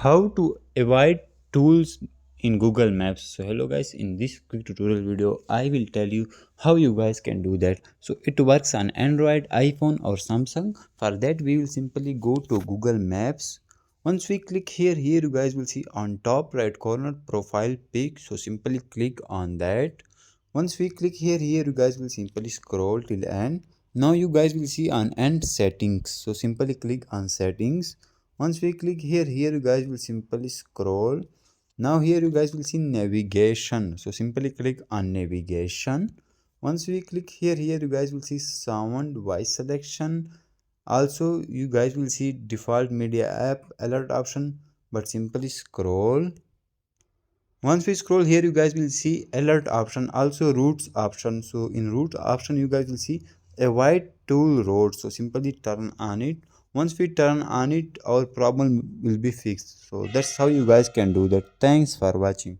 how to avoid tools in Google Maps. So hello guys, in this quick tutorial video I will tell you how you guys can do that. So it works on Android, iPhone or Samsung. For that we will simply go to Google Maps. Once we click here you guys will see on top right corner profile pic. So simply click on that. Once we click here you guys will simply scroll till end. Now you guys will see on end settings. So simply click on settings. Once we click here you guys will simply scroll. Now here you guys will see navigation. So simply click on navigation. Once we click here you guys will see sound voice selection. Also you guys will see default media app alert option, but simply scroll. Once we scroll here you guys will see alert option, also routes option. So in route option you guys will see avoid tool roads. So simply turn on it. Once we turn on it our problem will be fixed. So that's how you guys can do that. Thanks for watching.